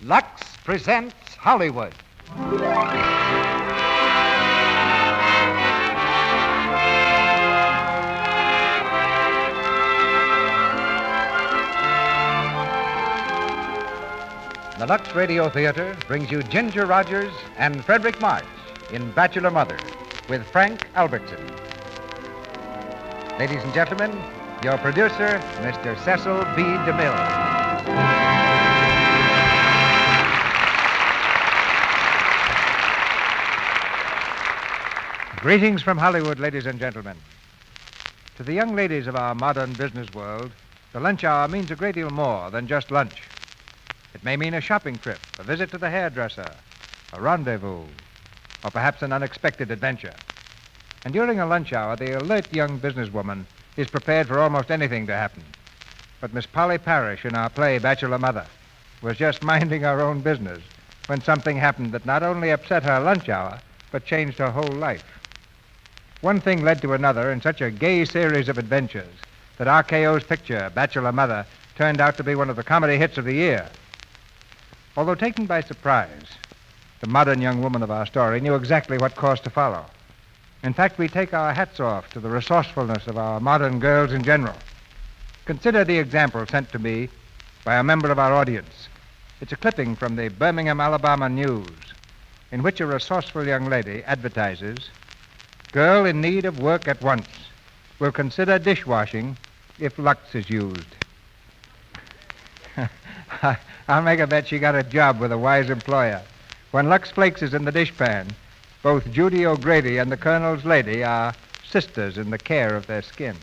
Lux presents Hollywood. The Lux Radio Theatre brings you Ginger Rogers and Fredric March in Bachelor Mother with Frank Albertson. Ladies and gentlemen, your producer, Mr. Cecil B. DeMille. Greetings from Hollywood, ladies and gentlemen. To the young ladies of our modern business world, the lunch hour means a great deal more than just lunch. It may mean a shopping trip, a visit to the hairdresser, a rendezvous, or perhaps an unexpected adventure. And during a lunch hour, the alert young businesswoman is prepared for almost anything to happen. But Miss Polly Parrish in our play Bachelor Mother was just minding her own business when something happened that not only upset her lunch hour, but changed her whole life. One thing led to another in such a gay series of adventures that RKO's picture, Bachelor Mother, turned out to be one of the comedy hits of the year. Although taken by surprise, the modern young woman of our story knew exactly what course to follow. In fact, we take our hats off to the resourcefulness of our modern girls in general. Consider the example sent to me by a member of our audience. It's a clipping from the Birmingham, Alabama News, in which a resourceful young lady advertises, "Girl in need of work at once. Will consider dishwashing if Lux is used." I'll make a bet she got a job with a wise employer. When Lux Flakes is in the dishpan, both Judy O'Grady and the Colonel's lady are sisters in the care of their skin.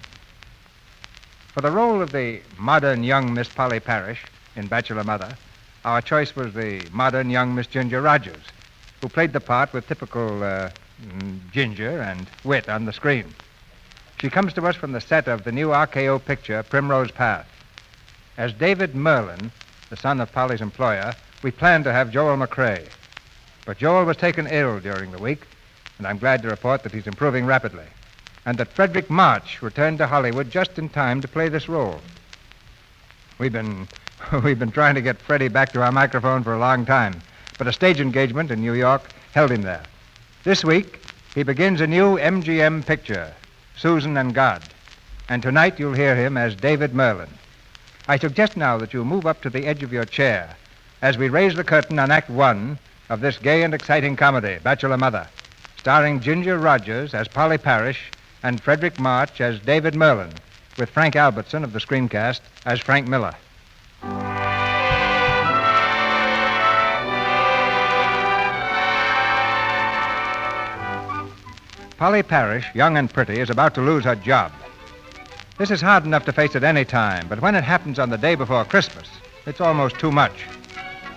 For the role of the modern young Miss Polly Parrish in Bachelor Mother, our choice was the modern young Miss Ginger Rogers, who played the part with typical ginger and wit on the screen. She comes to us from the set of the new RKO picture, Primrose Path. As David Merlin, the son of Polly's employer, we planned to have Joel McRae. But Joel was taken ill during the week, and I'm glad to report that he's improving rapidly, and that Fredric March returned to Hollywood just in time to play this role. We've been trying to get Freddie back to our microphone for a long time, but a stage engagement in New York held him there. This week, he begins a new MGM picture, Susan and God, and tonight you'll hear him as David Merlin. I suggest now that you move up to the edge of your chair as we raise the curtain on Act 1 of this gay and exciting comedy, Bachelor Mother, starring Ginger Rogers as Polly Parrish and Fredric March as David Merlin, with Frank Albertson of the screencast as Frank Miller. Polly Parrish, young and pretty, is about to lose her job. This is hard enough to face at any time, but when it happens on the day before Christmas, it's almost too much.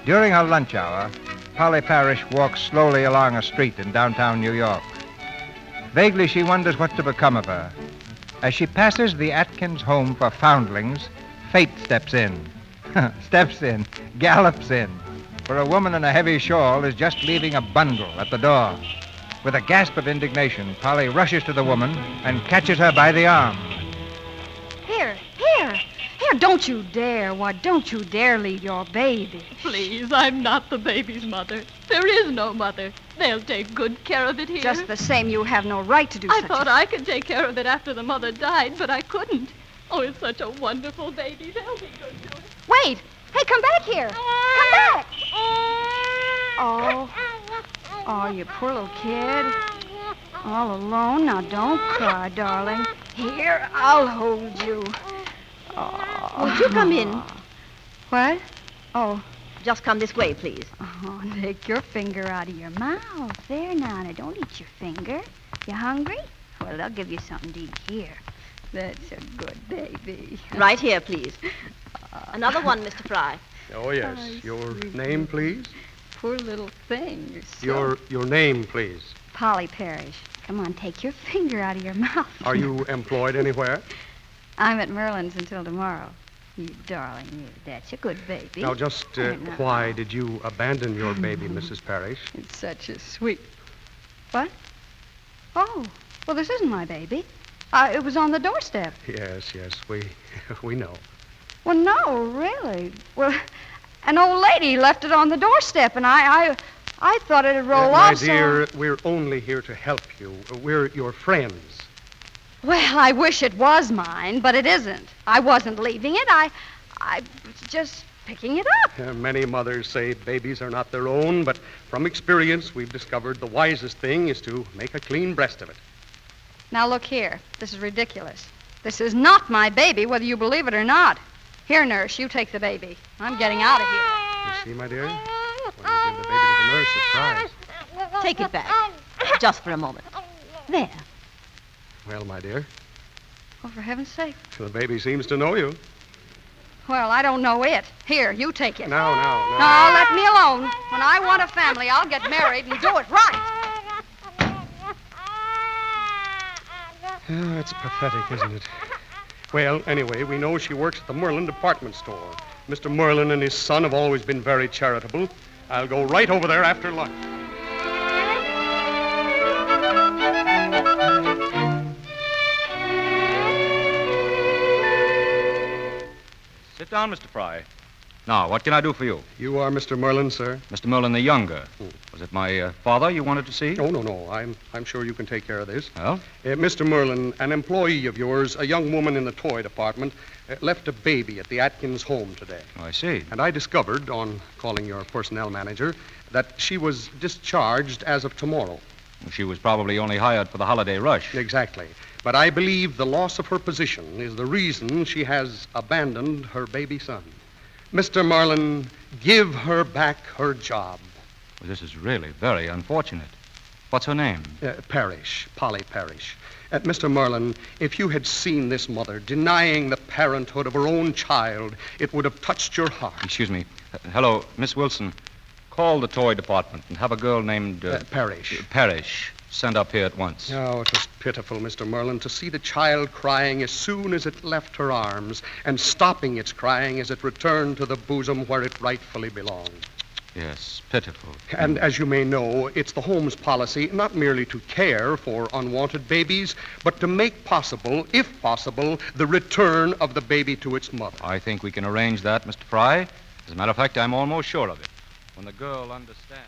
During her lunch hour, Polly Parrish walks slowly along a street in downtown New York. Vaguely, she wonders what's to become of her. As she passes the Atkins home for foundlings, fate steps in. Gallops in. For a woman in a heavy shawl is just leaving a bundle at the door. With a gasp of indignation, Polly rushes to the woman and catches her by the arm. Here, don't you dare. Why, don't you dare leave your baby. Please, I'm not the baby's mother. There is no mother. They'll take good care of it here. Just the same, you have no right to do such I thought I could take care of it after the mother died, but I couldn't. Oh, it's such a wonderful baby. They'll be good to it. Wait! Hey, come back here! Come back! Oh, you poor little kid. All alone? Now, don't cry, darling. Here, I'll hold you. Oh. Would you come in? What? Oh. Just come this way, please. Oh, take your finger out of your mouth. There, now, don't eat your finger. You hungry? Well, they'll give you something to eat here. That's a good baby. Right here, please. Another one, Mr. Fry. Oh, yes. Your name, please? Poor little thing. You're Your name, please? Polly Parrish. Come on, take your finger out of your mouth. Are you employed anywhere? I'm at Merlin's until tomorrow. You darling, that's a good baby. Now, just why did you abandon your baby, Mrs. Parrish? It's such a sweet... What? Oh, well, this isn't my baby. It was on the doorstep. Yes, we know. Well, no, really. Well, An old lady left it on the doorstep, and I thought it'd roll My off. dear, we're only here to help you. We're your friends. Well, I wish it was mine, but it isn't. I wasn't leaving it. I was just picking it up. Many mothers say babies are not their own, but from experience, we've discovered the wisest thing is to make a clean breast of it. Now, look here. This is ridiculous. This is not my baby, whether you believe it or not. Here, nurse, you take the baby. I'm getting out of here. You see, my dear? When you give the baby to the nurse, it cries. Take it back. Just for a moment. There. Well, my dear, Oh, for heaven's sake. the baby seems to know you. Well, I don't know it. Here, you take it. No. No, let me alone. When I want a family, I'll get married and do it right. Oh, it's pathetic, isn't it? Well, anyway, we know she works at the Merlin department store. Mr. Merlin and his son have always been very charitable. I'll go right over there after lunch. Sit down, Mr. Fry. Now, what can I do for you? You are Mr. Merlin, sir? Mr. Merlin the younger. Was it my father you wanted to see? Oh, no. I'm sure you can take care of this. Well? Mr. Merlin, an employee of yours, a young woman in the toy department, left a baby at the Atkins home today. Oh, I see. And I discovered, on calling your personnel manager, that she was discharged as of tomorrow. She was probably only hired for the holiday rush. Exactly. But I believe the loss of her position is the reason she has abandoned her baby son. Mr. Merlin, give her back her job. Well, this is really very unfortunate. What's her name? Parrish, Polly Parrish. Mr. Merlin, if you had seen this mother denying the parenthood of her own child, it would have touched your heart. Excuse me. Hello, Miss Wilson. Call the toy department and have a girl named... Parrish. Parrish. Send up here at once. Oh, it was pitiful, Mr. Merlin, to see the child crying as soon as it left her arms and stopping its crying as it returned to the bosom where it rightfully belonged. Yes, pitiful. And as you may know, it's the home's policy not merely to care for unwanted babies, but to make possible, if possible, the return of the baby to its mother. I think we can arrange that, Mr. Fry. As a matter of fact, I'm almost sure of it. When the girl understands...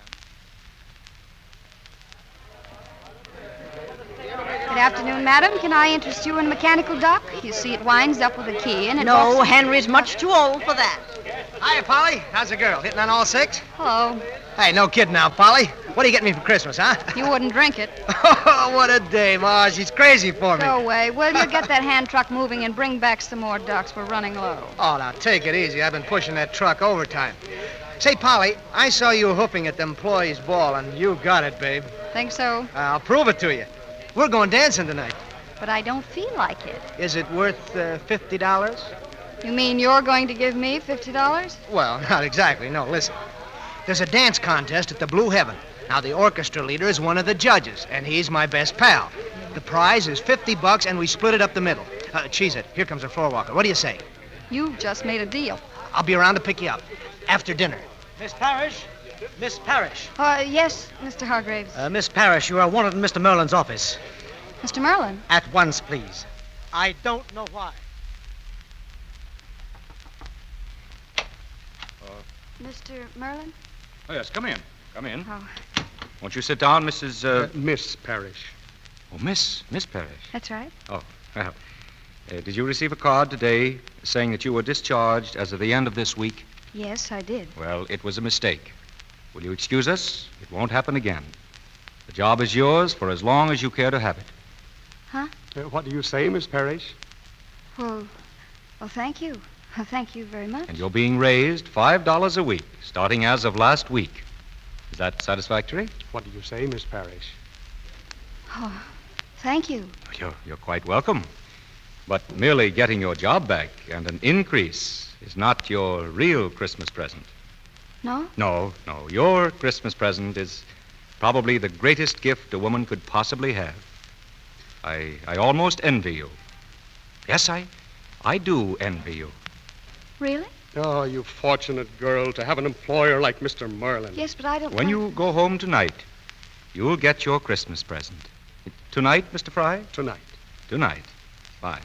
Good afternoon, madam. Can I interest you in a mechanical duck? You see, it winds up with a key and it No, walks... Henry's much too old for that. Hiya, Polly. How's the girl? Hitting on all six? Hello. Hey, no kidding now, Polly. What are you getting me for Christmas, huh? You wouldn't drink it. Oh, what a day, Ma. She's crazy for me. Go away. Will you get that hand truck moving and bring back some more ducks? We're running low. Oh, now, take it easy. I've been pushing that truck overtime. Say, Polly, I saw you hoofing at the employees' ball, and you got it, babe. Think so? I'll prove it to you. We're going dancing tonight. But I don't feel like it. Is it worth $50? You mean you're going to give me $50? Well, not exactly. No, listen. There's a dance contest at the Blue Heaven. Now, the orchestra leader is one of the judges, and he's my best pal. The prize is $50, and we split it up the middle. Cheese it. Here comes a floor walker. What do you say? You've just made a deal. I'll be around to pick you up after dinner. Miss Parrish? Miss Parrish. Yes, Mr. Hargraves. Miss Parrish, you are wanted in Mr. Merlin's office. Mr. Merlin? At once, please. I don't know why. Mr. Merlin? Oh, yes, come in. Come in. Oh, Won't you sit down, Mrs. Miss Parrish. Oh, Miss Parrish. that's right. Oh, well. Did you receive a card today saying that you were discharged as of the end of this week? Yes, I did. Well, it was a mistake. Will you excuse us? It won't happen again. The job is yours for as long as you care to have it. Huh? What do you say, Miss Parrish? Well, thank you. Thank you very much. And you're being raised $5 a week, starting as of last week. Is that satisfactory? What do you say, Miss Parrish? Oh, thank you. You're quite welcome. But merely getting your job back and an increase is not your real Christmas present. No? No. Your Christmas present is probably the greatest gift a woman could possibly have. I almost envy you. Yes, I do envy you. Really? Oh, you fortunate girl to have an employer like Mr. Merlin. Yes, but I don't... When you go home tonight, you'll get your Christmas present. Tonight, Mr. Fry? Tonight. Tonight. Fine.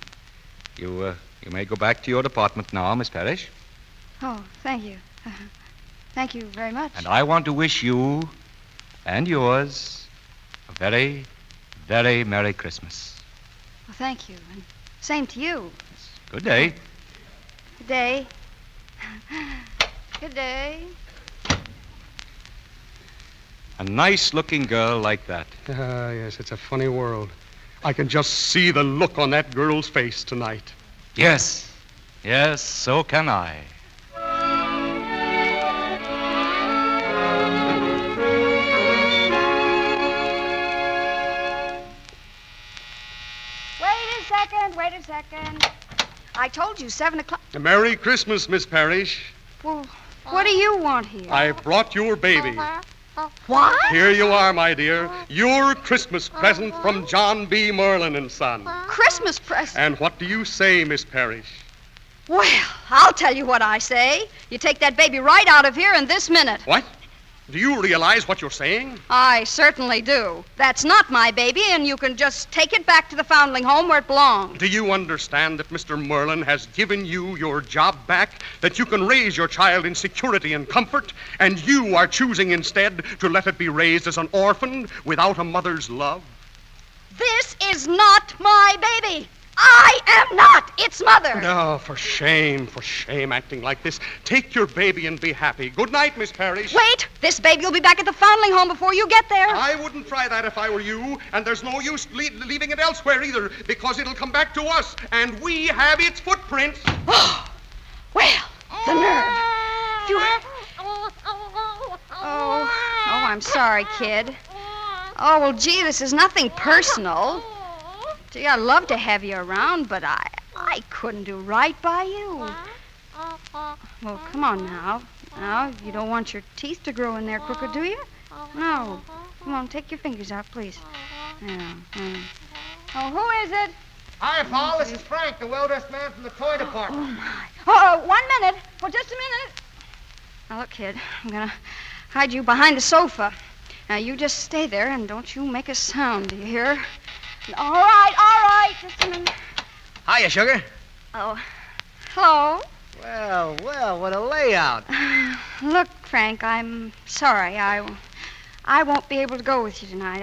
You may go back to your department now, Miss Parrish. Oh, thank you. Thank you very much. And I want to wish you and yours a very, very Merry Christmas. Well, thank you. And same to you. Good day. Good day. Good day. A nice-looking girl like that. Yes, it's a funny world. I can just see the look on that girl's face tonight. Yes. Yes, so can I. Wait a second. I told you 7 o'clock. Merry Christmas, Miss Parrish. Well, what do you want here? I brought your baby. What? Here you are, my dear. Your Christmas present from John B. Merlin and Son. Christmas present? And what do you say, Miss Parrish? Well, I'll tell you what I say. You take that baby right out of here in this minute. What? Do you realize what you're saying? I certainly do. That's not my baby, and you can just take it back to the foundling home where it belongs. Do you understand that Mr. Merlin has given you your job back, that you can raise your child in security and comfort, and you are choosing instead to let it be raised as an orphan without a mother's love? This is not my baby. I am not its mother. No, for shame, acting like this. Take your baby and be happy. Good night, Miss Parrish. Wait, this baby will be back at the foundling home before you get there. I wouldn't try that if I were you, and there's no use leaving it elsewhere either, because it'll come back to us, and we have its footprints. Oh, well, the nerve. Oh, I'm sorry, kid. Oh, well, gee, this is nothing personal. Gee, I'd love to have you around, but I couldn't do right by you. Well, come on now. Now, you don't want your teeth to grow in there crooked, do you? No. Come on, take your fingers out, please. Yeah. Oh, who is it? Hi, Paul. This is Frank, the well-dressed man from the toy department. Oh, my. Oh, 1 minute. Well, just a minute. Now, look, kid, I'm going to hide you behind the sofa. Now, you just stay there and don't you make a sound, do you hear? All right, just a minute. Hiya, sugar. Oh, hello. Well, what a layout. Look, Frank, I'm sorry. I won't be able to go with you tonight.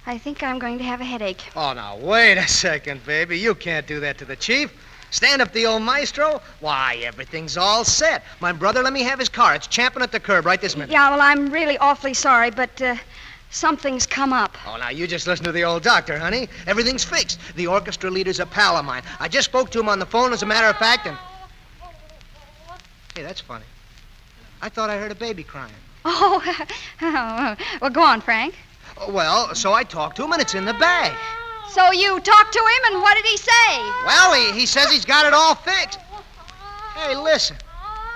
I think I'm going to have a headache. Oh, now, wait a second, baby. You can't do that to the chief. Stand up the old maestro. Why, everything's all set. My brother let me have his car. It's champing at the curb right this minute. Yeah, well, I'm really awfully sorry, but something's come up. Oh, now, you just listen to the old doctor, honey. Everything's fixed. The orchestra leader's a pal of mine. I just spoke to him on the phone, as a matter of fact, and... Hey, that's funny. I thought I heard a baby crying. Oh, well, go on, Frank. Well, so I talked to him, and it's in the bag. So you talked to him, and what did he say? Well, he says he's got it all fixed. Hey, listen.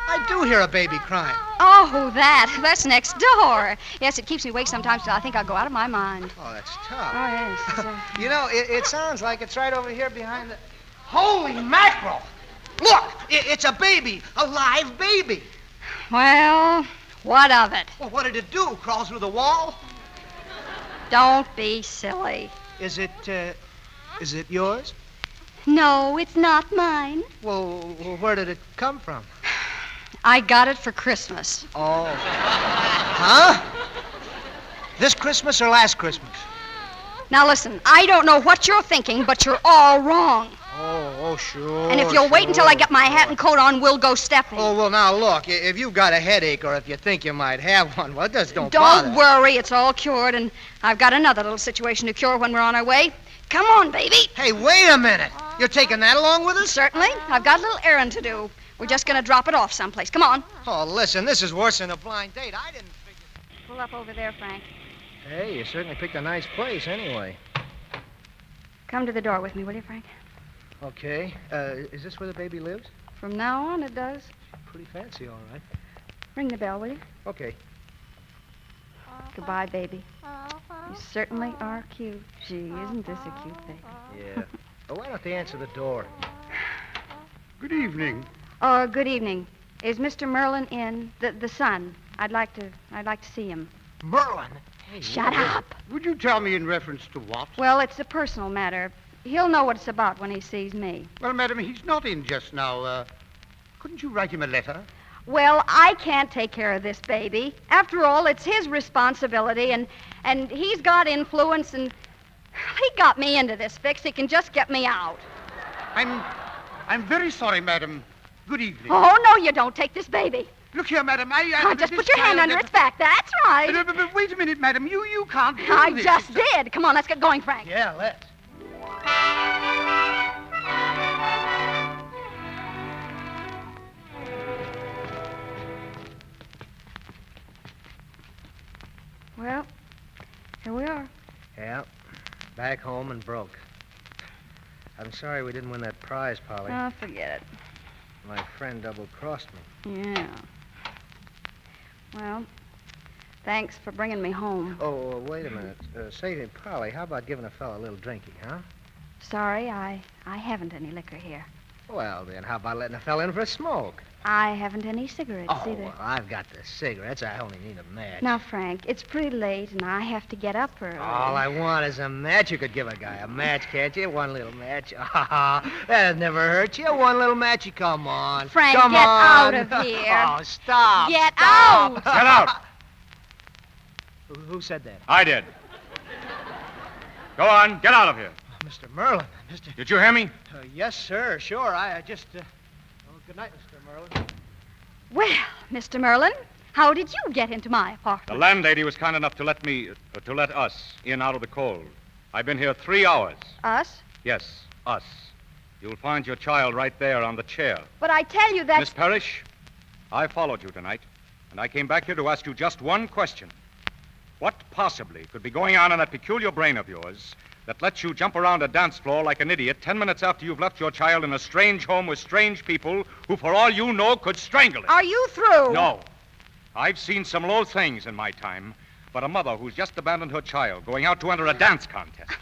I do hear a baby crying. Oh, that's next door. Yes, it keeps me awake sometimes till I think I'll go out of my mind. Oh, that's tough. Oh, yes. You know, it sounds like it's right over here behind the... Holy mackerel! Look, it's a baby, a live baby. Well, what of it? Well, what did it do? Crawl through the wall? Don't be silly. Is it yours? No, it's not mine. Well, where did it come from? I got it for Christmas. Oh. Huh? This Christmas or last Christmas? Now listen, I don't know what you're thinking, but you're all wrong. Oh, sure. And if you'll wait until I get my hat and coat on, we'll go stepping. Oh, well, now, look, if you've got a headache or if you think you might have one, well, just don't bother. Don't worry, it's all cured, and I've got another little situation to cure when we're on our way. Come on, baby. Hey, wait a minute. You're taking that along with us? Certainly. I've got a little errand to do. We're just going to drop it off someplace. Come on. Oh, listen, this is worse than a blind date. I didn't figure... Pull up over there, Frank. Hey, you certainly picked a nice place anyway. Come to the door with me, will you, Frank? Okay. Is this where the baby lives? From now on, it does. Pretty fancy, all right. Ring the bell, will you? Okay. Goodbye, baby. You certainly are cute. Gee, isn't this a cute baby? Yeah. Oh, why don't they answer the door? Good evening. Oh, good evening. Is Mr. Merlin in? The son. I'd like to see him. Merlin? Hey, Shut up. Would you tell me in reference to what? Well, it's a personal matter. He'll know what it's about when he sees me. Well, madam, he's not in just now. Couldn't you write him a letter? Well, I can't take care of this baby. After all, it's his responsibility, and he's got influence, and he got me into this fix. He can just get me out. I'm very sorry, madam. Good evening. Oh, no, you don't. Take this baby. Look here, madam. Just put your hand under its back. That's right. But wait a minute, madam. You can't do I this. just did. Come on, let's get going, Frank. Yeah, let's. Well, here we are. Yeah, back home and broke. I'm sorry we didn't win that prize, Polly. Oh, forget it. My friend double-crossed me. Yeah. Well, thanks for bringing me home. Oh, wait a minute. Say, Polly, how about giving a fella a little drinky, huh? Sorry, I haven't any liquor here. Well, then, how about letting a fella in for a smoke? I haven't any cigarettes either. Well, I've got the cigarettes. I only need a match. Now, Frank, it's pretty late, and I have to get up early. All I want is a match. You could give a guy a match, can't you? One little match. That'd never hurt you. One little matchy. Come on. Frank, Come get on. out of here. Oh, stop. Get Stop. out. Get out! Who said that? I did. Go on, get out of here. Mr. Merlin. Did you hear me? Yes, sir. Sure. I just... good night, Mr. Merlin. Well, Mr. Merlin, how did you get into my The apartment? landlady was kind enough to let us in out of the cold. I've been here 3 hours. Us? Yes, us. You'll find your child right there on the chair. But I tell you that... Miss Parrish, I followed you tonight, and I came back here to ask you just one question. What possibly could be going on in that peculiar brain of yours that lets you jump around a dance floor like an idiot 10 minutes after you've left your child in a strange home with strange people who, for all you know, could strangle it? Are you through? No. I've seen some low things in my time, but a mother who's just abandoned her child going out to enter a dance contest,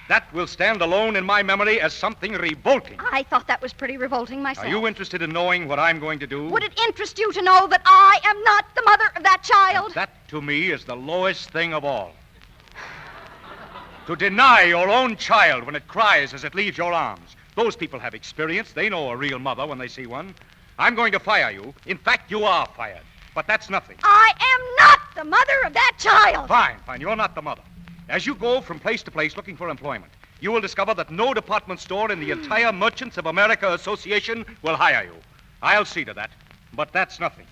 that will stand alone in my memory as something revolting. I thought that was pretty revolting myself. Are you interested in knowing what I'm going to do? Would it interest you to know that I am not the mother of that child? And that, to me, is the lowest thing of all. To deny your own child when it cries as it leaves your arms. Those people have experience. They know a real mother when they see one. I'm going to fire you. In fact, you are fired. But that's nothing. I am not the mother of that child. Fine. You're not the mother. As you go from place to place looking for employment, you will discover that no department store in the entire Merchants of America Association will hire you. I'll see to that. But that's nothing.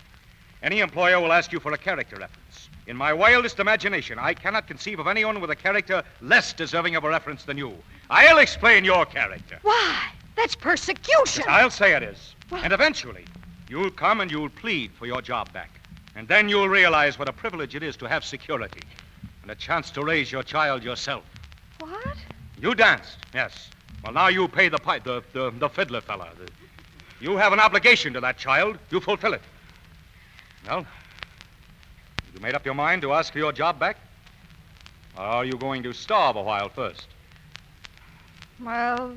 Any employer will ask you for a character reference. In my wildest imagination, I cannot conceive of anyone with a character less deserving of a reference than you. I'll explain your character. Why? That's persecution. Yes, I'll say it is. And eventually, you'll come and you'll plead for your job back. And then you'll realize what a privilege it is to have security and a chance to raise your child yourself. What? You danced, yes. Well, now you pay the fiddler fella. You have an obligation to that child. You fulfill it. Well, you made up your mind to ask for your job back? Or are you going to starve a while first? Well,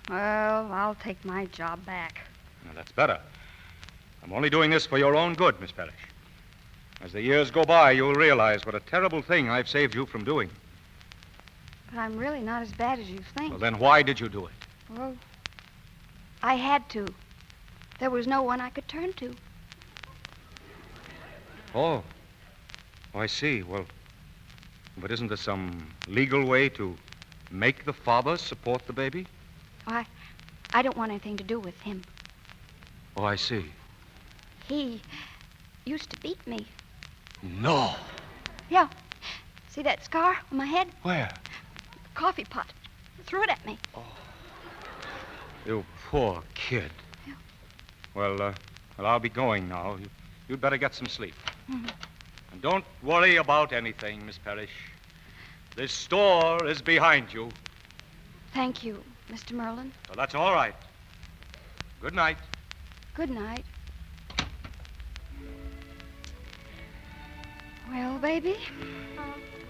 I'll take my job back. Now, that's better. I'm only doing this for your own good, Miss Parrish. As the years go by, you'll realize what a terrible thing I've saved you from doing. But I'm really not as bad as you think. Well, then why did you do it? Well, I had to. There was no one I could turn to. Oh, I see. Well, but isn't there some legal way to make the father support the baby? I don't want anything to do with him. Oh, I see. He used to beat me. No. Yeah. See that scar on my head? Where? Coffee pot. Threw it at me. You poor kid. Yeah. Well, I'll be going now. You'd better get some sleep. Mm-hmm. And don't worry about anything, Miss Parrish. This store is behind you. Thank you, Mr. Merlin. So that's all right. Good night. Good night. Well, baby,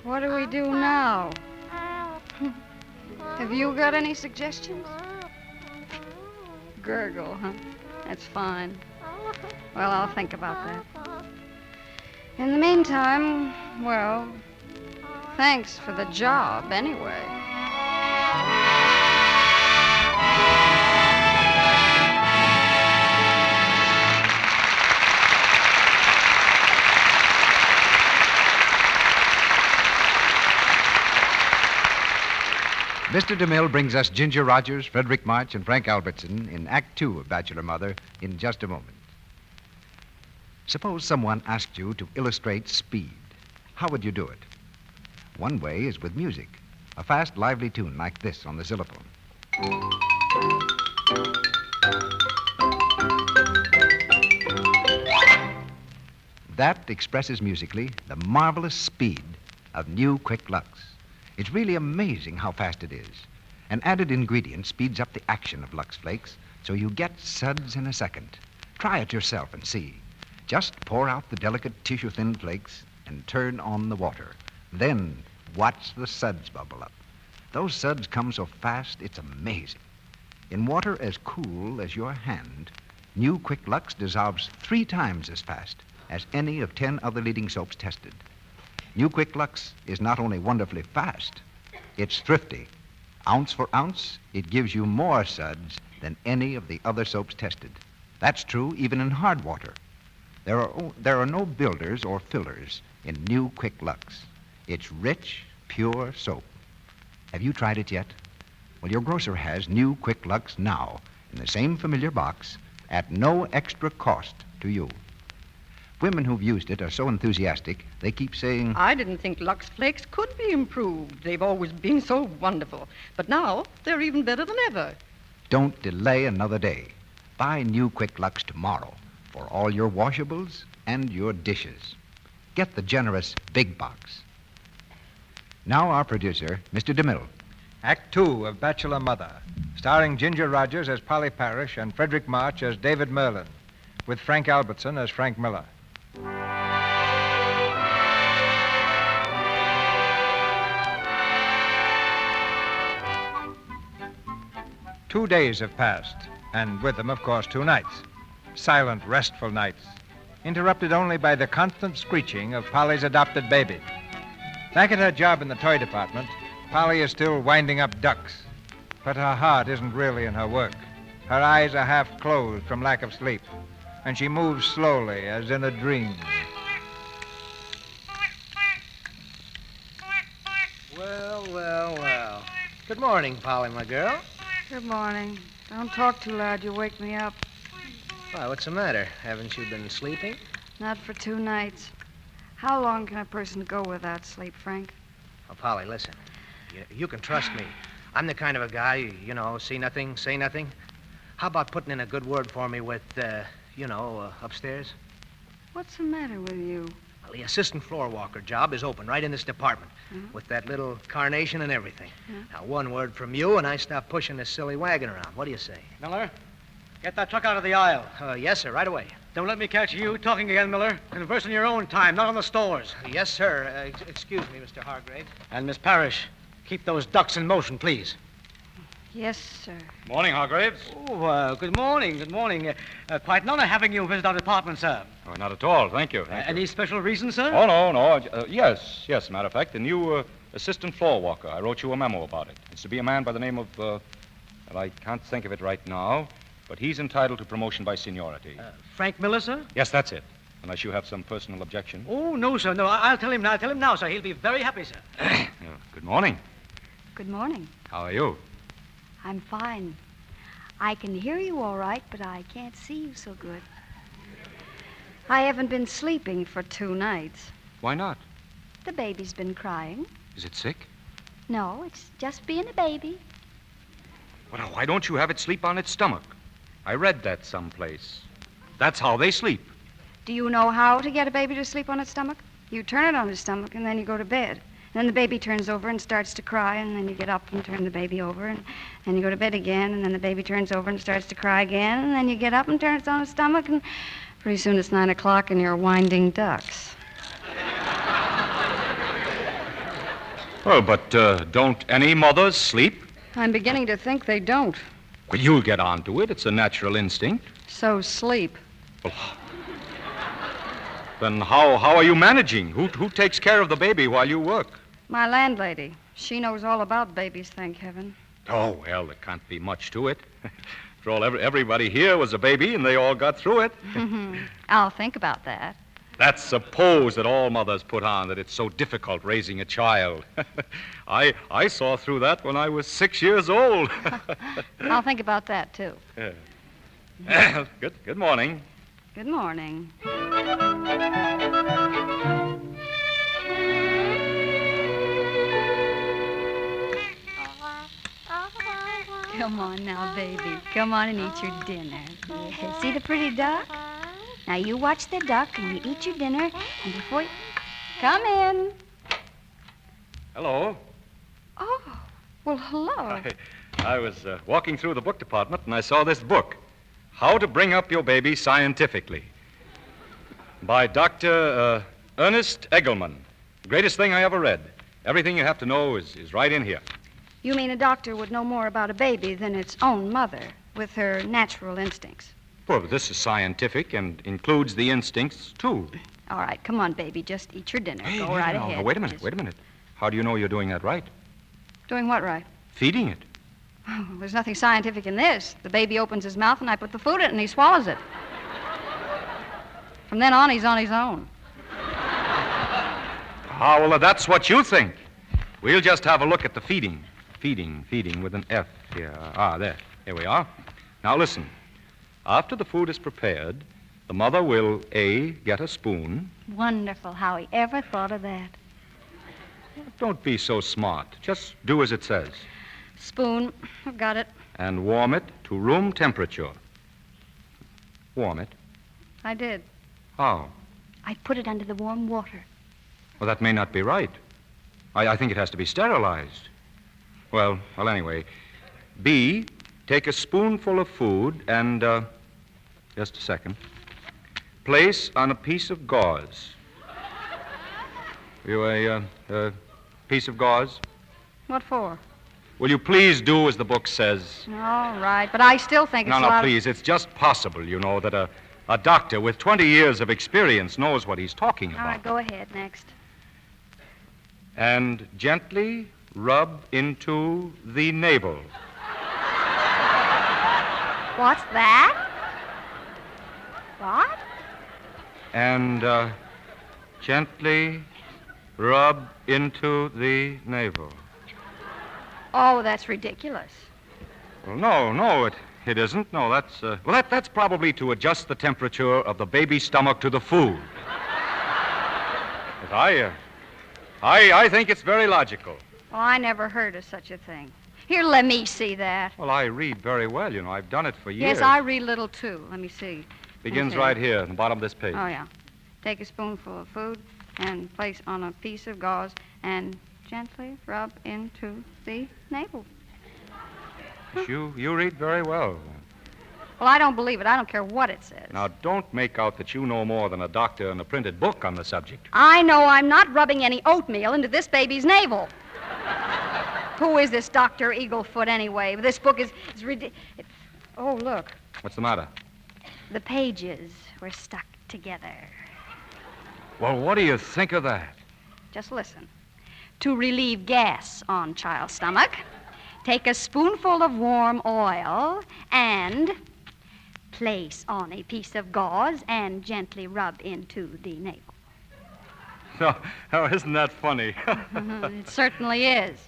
what do we do now? Have you got any suggestions? Gurgle, huh? That's fine. Well, I'll think about that. In the meantime, well, thanks for the job anyway. Mr. DeMille brings us Ginger Rogers, Fredric March, and Frank Albertson in Act 2 of Bachelor Mother in just a moment. Suppose someone asked you to illustrate speed. How would you do it? One way is with music. A fast, lively tune like this on the xylophone. That expresses musically the marvelous speed of new Quick Lux. It's really amazing how fast it is. An added ingredient speeds up the action of Lux Flakes, so you get suds in a second. Try it yourself and see. Just pour out the delicate tissue-thin flakes and turn on the water. Then watch the suds bubble up. Those suds come so fast, it's amazing. In water as cool as your hand, new Quick Lux dissolves 3 times as fast as any of 10 other leading soaps tested. New Quick Lux is not only wonderfully fast, it's thrifty. Ounce for ounce, it gives you more suds than any of the other soaps tested. That's true even in hard water. There are no builders or fillers in new Quick Lux. It's rich, pure soap. Have you tried it yet? Well, your grocer has new Quick Lux now in the same familiar box at no extra cost to you. Women who've used it are so enthusiastic, they keep saying, I didn't think Lux Flakes could be improved. They've always been so wonderful. But now, they're even better than ever. Don't delay another day. Buy new Quick Lux tomorrow for all your washables and your dishes. Get the generous big box. Now our producer, Mr. DeMille. Act 2 of Bachelor Mother, starring Ginger Rogers as Polly Parrish and Fredric March as David Merlin, with Frank Albertson as Frank Miller. 2 days have passed, and with them, of course, 2 nights. Silent, restful nights, interrupted only by the constant screeching of Polly's adopted baby. Back at her job in the toy department, Polly is still winding up ducks, but her heart isn't really in her work. Her eyes are half closed from lack of sleep, and she moves slowly as in a dream. Well. Good morning, Polly, my girl. Good morning. Don't talk too loud. You'll wake me up. Why, what's the matter? Haven't you been sleeping? Not for 2 nights. How long can a person go without sleep, Frank? Oh, Polly, listen. You can trust me. I'm the kind of a guy, see nothing, say nothing. How about putting in a good word for me with, upstairs? What's the matter with you? Well, the assistant floor walker job is open right in this department, with that little carnation and everything. Now, one word from you, and I stop pushing this silly wagon around. What do you say? Miller, get that truck out of the aisle. Yes, sir, right away. Don't let me catch you talking again, Miller. Converse in your own time, not on the stores. Yes, sir. Excuse me, Mr. Hargrave. And Miss Parrish, keep those ducks in motion, please. Yes, sir. Morning, Hargraves. Oh, good morning, good morning. Quite an honor having you visit our department, sir. Oh, not at all, thank you. Any special reason, sir? Oh, no. Yes, matter of fact, the new assistant floor walker. I wrote you a memo about it. It's to be a man by the name of, I can't think of it right now, but he's entitled to promotion by seniority. Frank Miller, sir? Yes, that's it, unless you have some personal objection. Oh, no, sir, no. I'll tell him now. Tell him now, sir. He'll be very happy, sir. Good morning. Good morning. How are you? I'm fine. I can hear you all right, but I can't see you so good. I haven't been sleeping for 2 nights. Why not? The baby's been crying. Is it sick? No, it's just being a baby. Well, now, why don't you have it sleep on its stomach? I read that someplace. That's how they sleep. Do you know how to get a baby to sleep on its stomach? You turn it on its stomach, and then you go to bed. Then the baby turns over and starts to cry, and then you get up and turn the baby over, and then you go to bed again, and then the baby turns over and starts to cry again, and then you get up and turn it on its stomach, and pretty soon it's 9 o'clock and you're winding ducks. Well, but don't any mothers sleep? I'm beginning to think they don't. Well, you'll get on to it. It's a natural instinct. So sleep. Well, then how are you managing? Who takes care of the baby while you work? My landlady. She knows all about babies, thank heaven. Oh, well, there can't be much to it. After all, everybody here was a baby, and they all got through it. I'll think about that. That's a pose that all mothers put on, that it's so difficult raising a child. I saw through that when I was 6 years old. I'll think about that, too. Yeah. Good morning. Good morning. Come on now, baby. Come on and eat your dinner. Yeah. See the pretty duck? Now you watch the duck and you eat your dinner, and before you... Come in. Hello. Oh, well, hello. I was walking through the book department and I saw this book, How to Bring Up Your Baby Scientifically, by Dr. Ernest Eggleman. Greatest thing I ever read. Everything you have to know is right in here. You mean a doctor would know more about a baby than its own mother, with her natural instincts? Well, but this is scientific and includes the instincts, too. All right, come on, baby. Just eat your dinner. Go right ahead. No, wait a minute. How do you know you're doing that right? Doing what right? Feeding it. Oh, there's nothing scientific in this. The baby opens his mouth and I put the food in it and he swallows it. From then on, he's on his own. Ah, well, that's what you think. We'll just have a look at the feeding. Feeding with an F here. There. Here we are. Now, listen. After the food is prepared, the mother will, A, get a spoon. Wonderful. How he ever thought of that. Don't be so smart. Just do as it says. Spoon. I've got it. And warm it to room temperature. Warm it. I did. How? I put it under the warm water. Well, that may not be right. I think it has to be sterilized. Well, anyway. B, take a spoonful of food and, just a second. Place on a piece of gauze. You a piece of gauze? What for? Will you please do as the book says? All right, but I still think it's No, please. It's just possible, you know, that a doctor with 20 years of experience knows what he's talking about. All right, go ahead. Next. And gently rub into the navel. What's that? What? And gently rub into the navel. Oh, that's ridiculous. Well, no, it isn't. No, that's probably to adjust the temperature of the baby's stomach to the food. But I think it's very logical. Oh, I never heard of such a thing. Here, let me see that. Well, I read very well, you know. I've done it for years. Yes, I read little, too. Let me see. Begins Okay. right here, at the bottom of this page. Oh, yeah. Take a spoonful of food and place on a piece of gauze and gently rub into the navel. You read very well. Well, I don't believe it. I don't care what it says. Now, don't make out that you know more than a doctor and a printed book on the subject. I know I'm not rubbing any oatmeal into this baby's navel. Who is this Dr. Eaglefoot, anyway? This book is ridiculous. Oh, look. What's the matter? The pages were stuck together. Well, what do you think of that? Just listen. To relieve gas on child's stomach, take a spoonful of warm oil and place on a piece of gauze and gently rub into the navel. Oh, isn't that funny? It certainly is.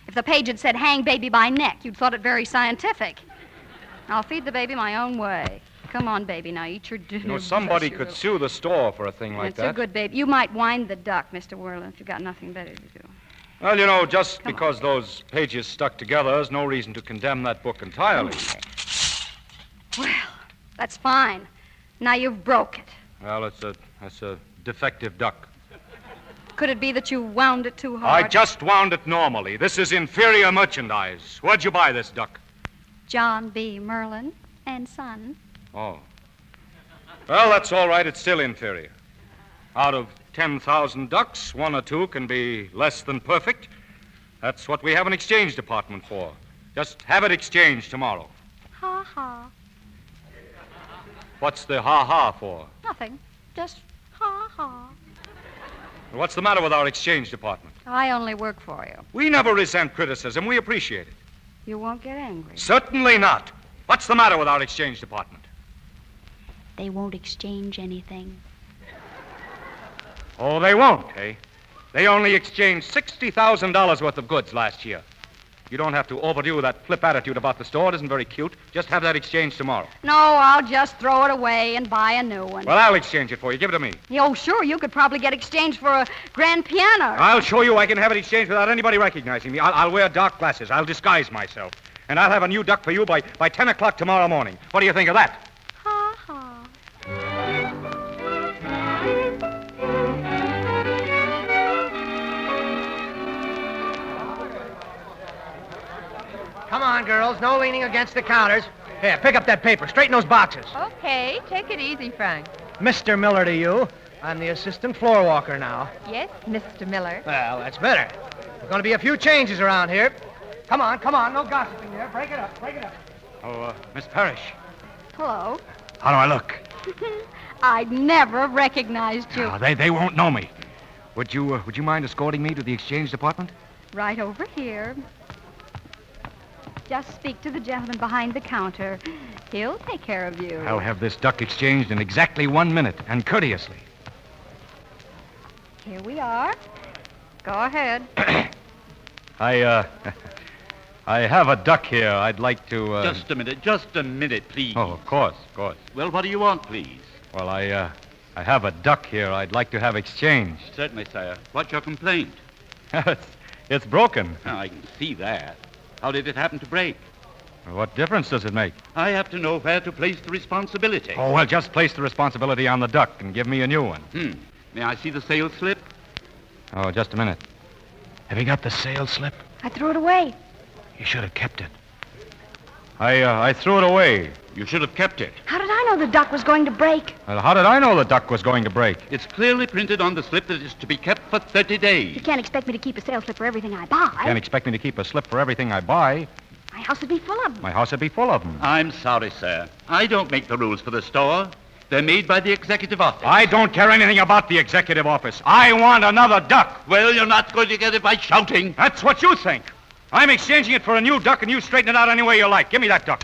If the page had said hang baby by neck, you'd thought it very scientific. I'll feed the baby my own way. Come on, baby, now eat your dinner. You know, somebody could sue the store for a thing like that. It's a good baby. You might wind the duck, Mr. Whirlin, if you've got nothing better to do. Well, you know, just because those pages stuck together is no reason to condemn that book entirely. Well, that's fine. Now you've broke it. Well, that's a defective duck. Could it be that you wound it too hard? I just wound it normally. This is inferior merchandise. Where'd you buy this duck? John B. Merlin and Son. Oh. Well, that's all right. It's still inferior. Out of 10,000 ducks, 1 or 2 can be less than perfect. That's what we have an exchange department for. Just have it exchanged tomorrow. Ha ha. What's the ha-ha for? Nothing. Just ha ha. What's the matter with our exchange department? I only work for you. We never resent criticism. We appreciate it. You won't get angry. Certainly not. What's the matter with our exchange department? They won't exchange anything. Oh, they won't, eh? They only exchanged $60,000 worth of goods last year. You don't have to overdo that flip attitude about the store. It isn't very cute. Just have that exchange tomorrow. No, I'll just throw it away and buy a new one. Well, I'll exchange it for you. Give it to me. Oh, sure, you could probably get exchanged for a grand piano. I'll show you I can have it exchanged without anybody recognizing me. I'll wear dark glasses. I'll disguise myself. And I'll have a new duck for you by 10 o'clock tomorrow morning. What do you think of that? Ha ha. Come on, girls. No leaning against the counters. Here, pick up that paper. Straighten those boxes. Okay, take it easy, Frank. Mr. Miller to you. I'm the assistant floor walker now. Yes, Mr. Miller. Well, that's better. There's going to be a few changes around here. Come on. No gossiping there. Break it up. Oh, Miss Parrish. Hello. How do I look? I'd never recognized you. Oh, they won't know me. Would you mind escorting me to the exchange department? Right over here. Just speak to the gentleman behind the counter. He'll take care of you. I'll have this duck exchanged in exactly 1 minute, and courteously. Here we are. Go ahead. I have a duck here. I'd like to, Just a minute, please. Oh, of course. Well, what do you want, please? Well, I have a duck here I'd like to have exchanged. Certainly, sire. What's your complaint? It's broken. Oh, I can see that. How did it happen to break? What difference does it make? I have to know where to place the responsibility. Oh, well, just place the responsibility on the duck and give me a new one. May I see the sales slip? Oh, just a minute. Have you got the sales slip? I threw it away. You should have kept it. I threw it away. You should have kept it. How did I know the duck was going to break? Well, how did I know the duck was going to break? It's clearly printed on the slip that it's to be kept for 30 days. You can't expect me to keep a sales slip for everything I buy. Can't expect me to keep a slip for everything I buy. My house would be full of them. My house would be full of them. I'm sorry, sir. I don't make the rules for the store. They're made by the executive office. I don't care anything about the executive office. I want another duck. Well, you're not going to get it by shouting. That's what you think. I'm exchanging it for a new duck, and you straighten it out any way you like. Give me that duck.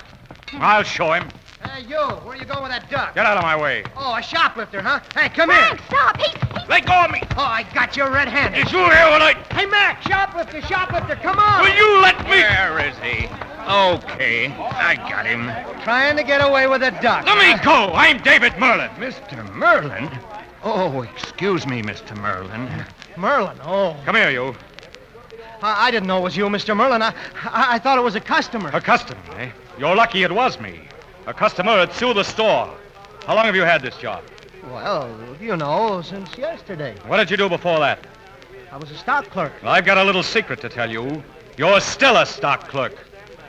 I'll show him. Hey, you. Where are you going with that duck? Get out of my way. Oh, a shoplifter, huh? Hey, come Frank, here. stop. He's... Let go of me. Oh, I got you red-handed. Did you hear what I... Hey, Mac, shoplifter, come on. Will you let me... Where is he? Okay, I got him. Trying to get away with a duck. Let me go. I'm David Merlin. Mr. Merlin? Oh, excuse me, Mr. Merlin. Merlin, oh. Come here, you. I didn't know it was you, Mr. Merlin. I thought it was a customer. A customer, eh? You're lucky it was me. A customer had sued the store. How long have you had this job? Well, you know, since yesterday. What did you do before that? I was a stock clerk. Well, I've got a little secret to tell you. You're still a stock clerk.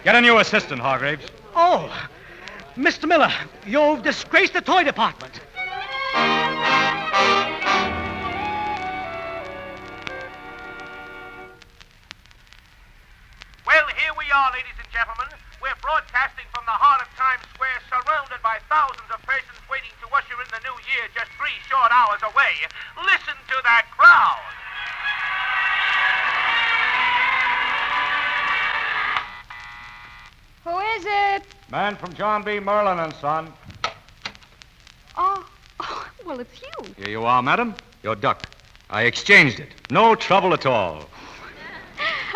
Get a new assistant, Hargraves. Oh, Mr. Miller, you've disgraced the toy department. Well, here we are, ladies and gentlemen. We're broadcasting from the heart of Times Square, surrounded by thousands of persons waiting to usher in the new year just 3 short hours away. Listen to that crowd. Who is it? Man from John B. Merlin and Son. Oh, well, it's you. Here you are, madam. Your duck. I exchanged it. No trouble at all.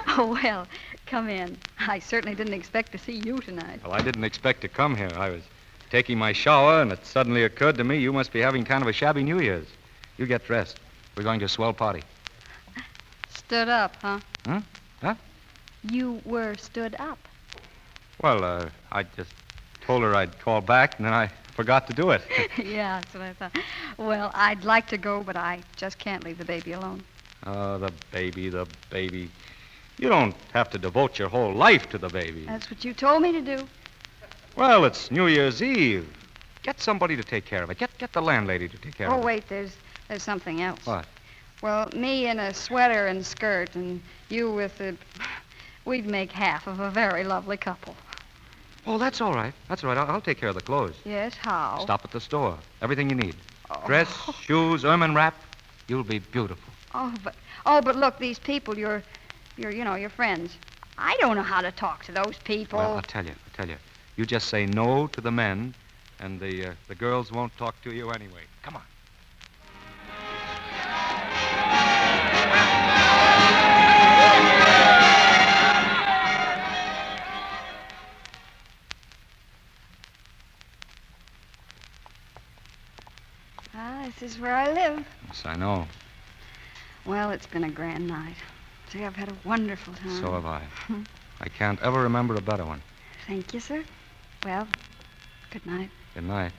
Oh, well, come in. I certainly didn't expect to see you tonight. Well, I didn't expect to come here. I was taking my shower, and it suddenly occurred to me you must be having kind of a shabby New Year's. You get dressed. We're going to a swell party. Stood up, huh? Huh? You were stood up. Well, I just told her I'd call back, and then I forgot to do it. Yeah, that's what I thought. Well, I'd like to go, but I just can't leave the baby alone. Oh, the baby. You don't have to devote your whole life to the baby. That's what you told me to do. Well, it's New Year's Eve. Get somebody to take care of it. Get the landlady to take care of it. Oh, wait, there's something else. What? Well, me in a sweater and skirt, and you with a... We'd make half of a very lovely couple. Oh, that's all right. That's all right. I'll take care of the clothes. Yes, how? Stop at the store. Everything you need. Dress, shoes, ermine wrap. You'll be beautiful. But look, these people, your friends. I don't know how to talk to those people. Well, I'll tell you. You just say no to the men, and the girls won't talk to you anyway. Come on. This is where I live. Yes, I know. Well, it's been a grand night. Say, I've had a wonderful time. So have I. I can't ever remember a better one. Thank you, sir. Well, good night. Good night.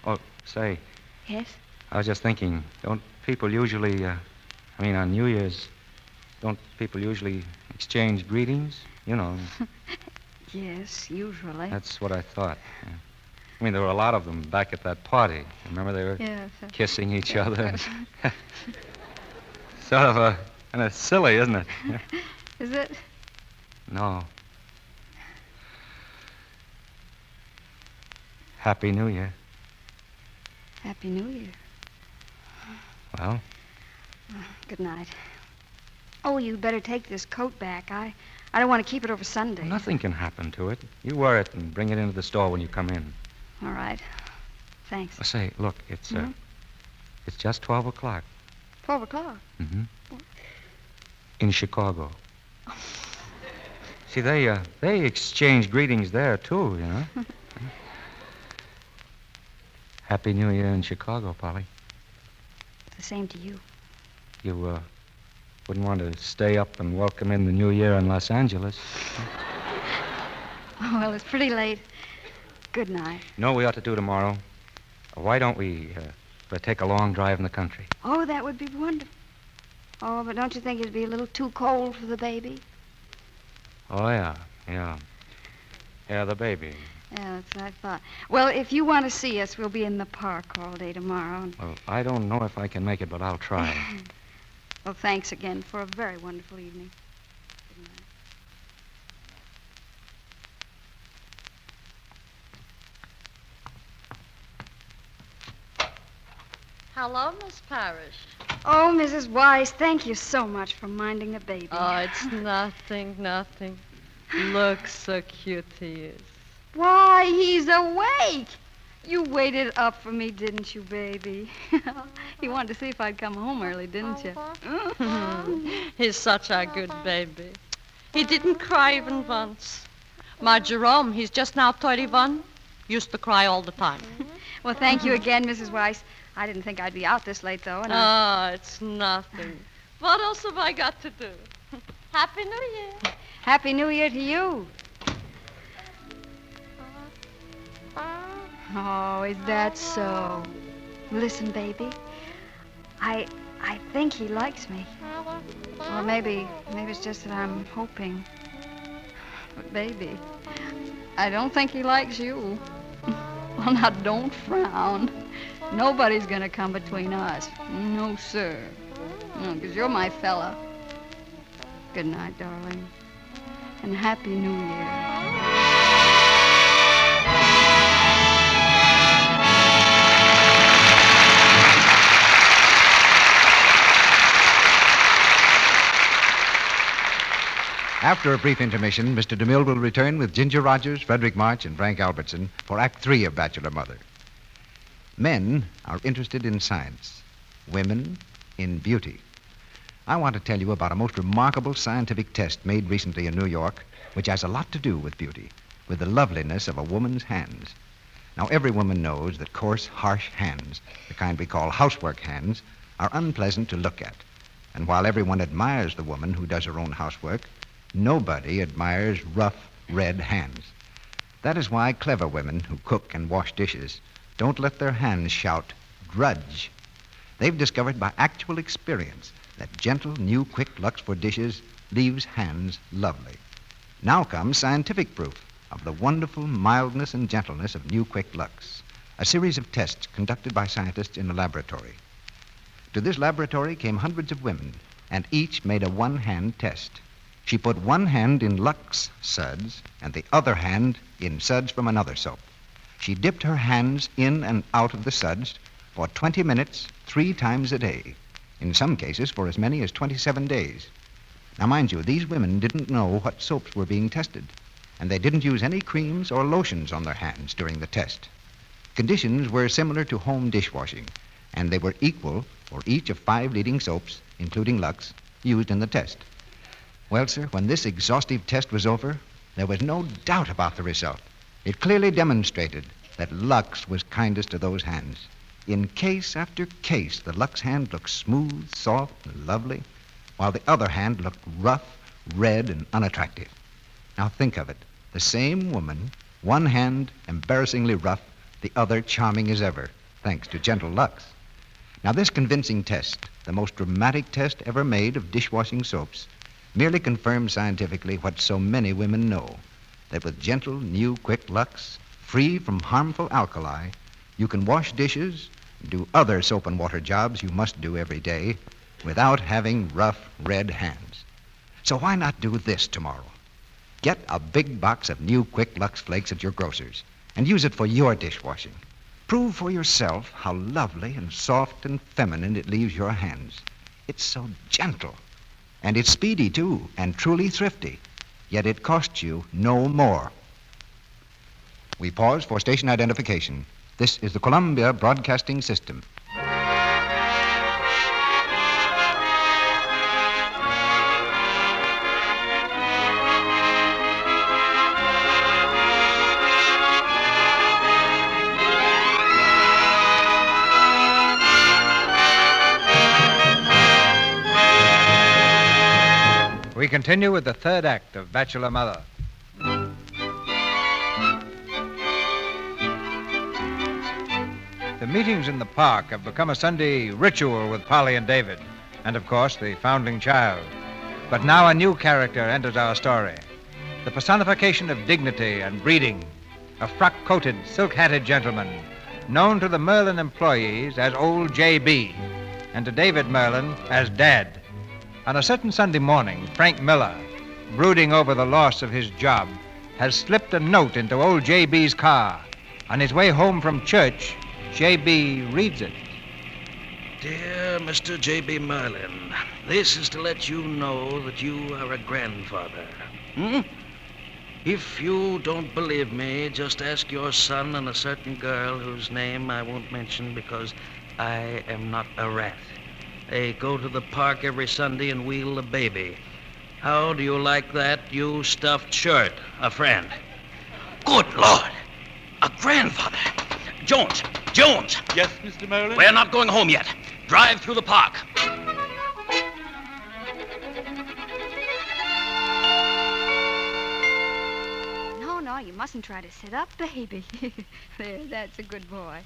Oh, say, Yes? I was just thinking, don't people usually, on New Year's, don't people usually exchange greetings? You know. Yes, usually. That's what I thought. Yeah. I mean, there were a lot of them back at that party. Remember they were kissing each other? Sort of kind of silly, isn't it? Is it? No. Happy New Year. Happy New Year. Well? Good night. Oh, you better take this coat back. I don't want to keep it over Sunday. Nothing can happen to it. You wear it and bring it into the store when you come in. All right. Thanks. Oh, say, look, it's just 12 o'clock. 12 o'clock? Mm-hmm. In Chicago. See, they exchange greetings there, too, you know. Happy New Year in Chicago, Polly. The same to you. You, wouldn't want to stay up and welcome in the New Year in Los Angeles. Oh, well, it's pretty late. Good night. You know what we ought to do tomorrow? Why don't we take a long drive in the country? Oh, that would be wonderful. Oh, but don't you think it'd be a little too cold for the baby? Oh, yeah. Yeah, the baby. Yeah, that's what I thought. Well, if you want to see us, we'll be in the park all day tomorrow. Well, I don't know if I can make it, but I'll try. Well, thanks again for a very wonderful evening. Good night. Hello, Miss Parrish. Oh, Mrs. Wise, thank you so much for minding the baby. Oh, it's nothing. Look so cute he is. Why, he's awake. You waited up for me, didn't you, baby? You wanted to see if I'd come home early, didn't you? He's such a good baby. He didn't cry even once. My Jerome, he's just now 31, used to cry all the time. Well, thank you again, Mrs. Weiss. I didn't think I'd be out this late, though. It's nothing. What else have I got to do? Happy New Year. Happy New Year to you. Oh, is that so? Listen, baby. I think he likes me. Or maybe it's just that I'm hoping. But, baby, I don't think he likes you. Well, now, don't frown. Nobody's gonna come between us. No, sir. No, 'cause you're my fella. Good night, darling. And Happy New Year. After a brief intermission, Mr. DeMille will return with Ginger Rogers, Fredric March, and Frank Albertson for Act 3 of Bachelor Mother. Men are interested in science, women in beauty. I want to tell you about a most remarkable scientific test made recently in New York, which has a lot to do with beauty, with the loveliness of a woman's hands. Now, every woman knows that coarse, harsh hands, the kind we call housework hands, are unpleasant to look at. And while everyone admires the woman who does her own housework, nobody admires rough, red hands. That is why clever women who cook and wash dishes don't let their hands shout, drudge. They've discovered by actual experience that gentle, new, quick Lux for dishes leaves hands lovely. Now comes scientific proof of the wonderful mildness and gentleness of new, quick Lux, a series of tests conducted by scientists in a laboratory. To this laboratory came hundreds of women, and each made a one-hand test. She put one hand in Lux suds and the other hand in suds from another soap. She dipped her hands in and out of the suds for 20 minutes, 3 times a day, in some cases for as many as 27 days. Now, mind you, these women didn't know what soaps were being tested, and they didn't use any creams or lotions on their hands during the test. Conditions were similar to home dishwashing, and they were equal for each of 5 leading soaps, including Lux, used in the test. Well, sir, when this exhaustive test was over, there was no doubt about the result. It clearly demonstrated that Lux was kindest to those hands. In case after case, the Lux hand looked smooth, soft, and lovely, while the other hand looked rough, red, and unattractive. Now think of it. The same woman, one hand embarrassingly rough, the other charming as ever, thanks to gentle Lux. Now this convincing test, the most dramatic test ever made of dishwashing soaps, merely confirms scientifically what so many women know, that with gentle, new, quick Lux, free from harmful alkali, you can wash dishes and do other soap and water jobs you must do every day without having rough, red hands. So why not do this tomorrow? Get a big box of new Quick Lux Flakes at your grocer's and use it for your dishwashing. Prove for yourself how lovely and soft and feminine it leaves your hands. It's so gentle. And it's speedy, too, and truly thrifty. Yet it costs you no more. We pause for station identification. This is the Columbia Broadcasting System. We continue with the third act of Bachelor Mother. The meetings in the park have become a Sunday ritual with Polly and David, and of course the foundling child. But now a new character enters our story, the personification of dignity and breeding, a frock-coated, silk-hatted gentleman, known to the Merlin employees as Old J.B., and to David Merlin as Dad. On a certain Sunday morning, Frank Miller, brooding over the loss of his job, has slipped a note into old J.B.'s car. On his way home from church, J.B. reads it. Dear Mr. J.B. Merlin, this is to let you know that you are a grandfather. If you don't believe me, just ask your son and a certain girl whose name I won't mention because I am not a rat. They go to the park every Sunday and wheel the baby. How do you like that, you stuffed shirt? A friend. Good Lord! A grandfather! Jones! Yes, Mr. Merlin? We're not going home yet. Drive through the park. No, you mustn't try to sit up, baby. There, that's a good boy.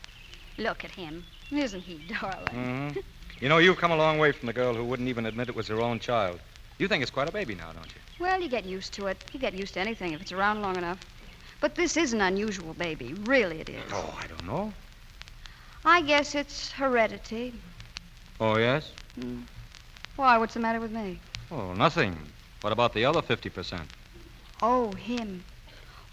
Look at him. Isn't he darling? Mm-hmm. You know, you've come a long way from the girl who wouldn't even admit it was her own child. You think it's quite a baby now, don't you? Well, you get used to it. You get used to anything if it's around long enough. But this is an unusual baby. Really it is. Oh, I don't know. I guess it's heredity. Oh, yes? Why, what's the matter with me? Oh, nothing. What about the other 50%? Oh, him.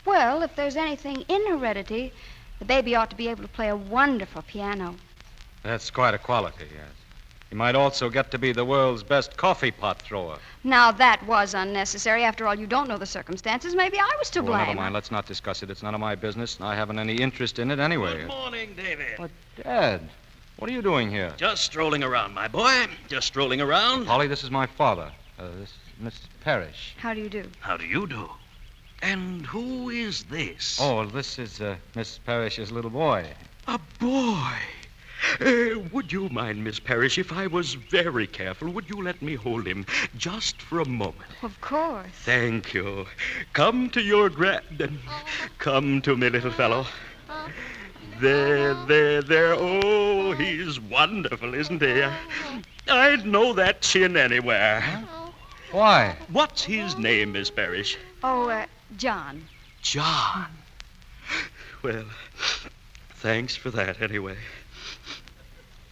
Well, if there's anything in heredity, the baby ought to be able to play a wonderful piano. That's quite a quality, yes. He might also get to be the world's best coffee pot thrower. Now, that was unnecessary. After all, you don't know the circumstances. Maybe I was to blame. Never mind. Let's not discuss it. It's none of my business, and I haven't any interest in it anyway. Good morning, David. But, Dad, what are you doing here? Just strolling around, my boy. Just strolling around. Polly, this is my father. This is Miss Parrish. How do you do? How do you do? And who is this? Oh, this is Miss Parrish's little boy. A boy? Would you mind, Miss Parrish, if I was very careful, would you let me hold him just for a moment? Of course. Thank you. Come to your and come to me, little fellow. There. Oh, he's wonderful, isn't he? I'd know that chin anywhere. Why? What's his name, Miss Parrish? Oh, John. John. Well, thanks for that, anyway.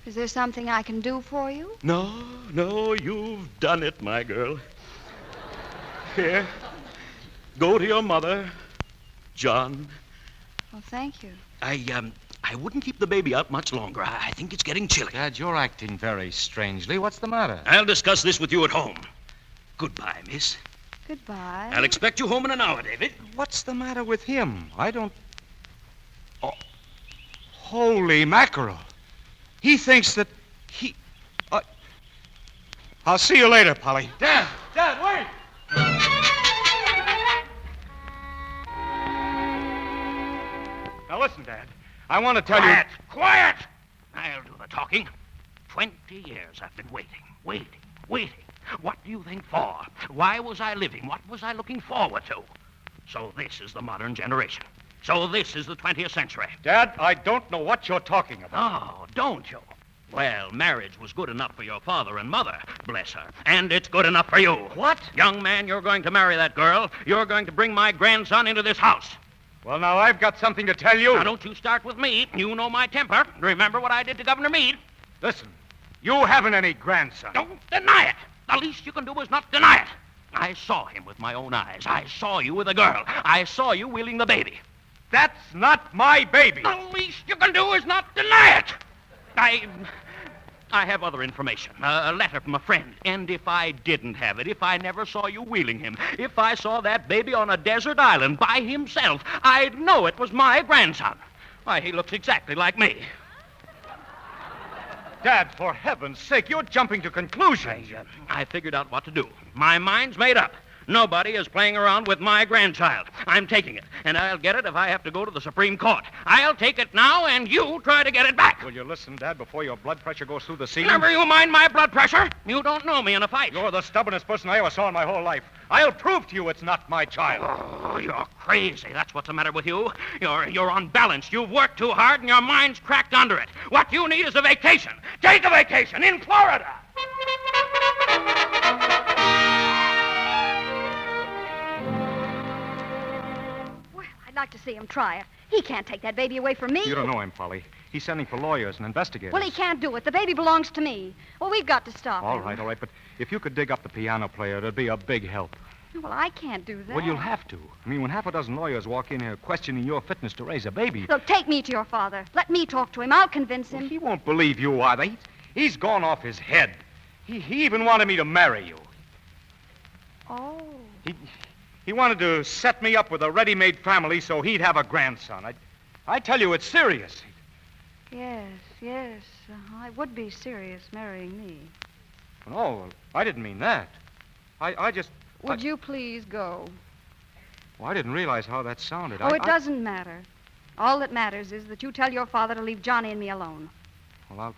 Is there something I can do for you? No, you've done it, my girl. Here, go to your mother, John. Well, thank you. I wouldn't keep the baby out much longer. I think it's getting chilly. Dad, you're acting very strangely. What's the matter? I'll discuss this with you at home. Goodbye, miss. Goodbye. I'll expect you home in an hour, David. What's the matter with him? I don't... Oh, holy mackerel. He thinks that he... I'll see you later, Polly. Dad, wait! Now listen, Dad. I want to tell you... Quiet! I talking. 20 years I've been waiting. What do you think for? Why was I living? What was I looking forward to? So this is the modern generation. So this is the 20th century. Dad, I don't know what you're talking about. Oh, don't you? Well, marriage was good enough for your father and mother, bless her. And it's good enough for you. What? Young man, you're going to marry that girl. You're going to bring my grandson into this house. Well, now, I've got something to tell you. Now, don't you start with me. You know my temper. Remember what I did to Governor Meade? Listen, you haven't any grandson. Don't deny it. The least you can do is not deny it. I saw him with my own eyes. I saw you with a girl. I saw you wheeling the baby. That's not my baby. The least you can do is not deny it. I have other information. A letter from a friend. And if I didn't have it, if I never saw you wheeling him, if I saw that baby on a desert island by himself, I'd know it was my grandson. Why, he looks exactly like me. Dad, for heaven's sake, you're jumping to conclusions. I figured out what to do. My mind's made up. Nobody is playing around with my grandchild. I'm taking it, and I'll get it if I have to go to the Supreme Court. I'll take it now, and you try to get it back. Will you listen, Dad, before your blood pressure goes through the ceiling? Never you mind my blood pressure. You don't know me in a fight. You're the stubbornest person I ever saw in my whole life. I'll prove to you it's not my child. Oh, you're crazy. That's what's the matter with you. You're unbalanced. You've worked too hard, and your mind's cracked under it. What you need is a vacation. Take a vacation in Florida. I'd like to see him try it. He can't take that baby away from me. You don't know him, Polly. He's sending for lawyers and investigators. Well, he can't do it. The baby belongs to me. Well, we've got to stop All him. right. But if you could dig up the piano player, it'd be a big help. Well, I can't do that. Well, you'll have to. I mean, when half a dozen lawyers walk in here questioning your fitness to raise a baby... Look, take me to your father. Let me talk to him. I'll convince him. Well, he won't believe you either. He's gone off his head. He even wanted me to marry you. Oh. He wanted to set me up with a ready-made family so he'd have a grandson. I tell you, it's serious. Yes. It would be serious marrying me. No, I didn't mean that. I just... Would you please go? Well, I didn't realize how that sounded. Oh, it doesn't matter. All that matters is that you tell your father to leave Johnny and me alone. Well,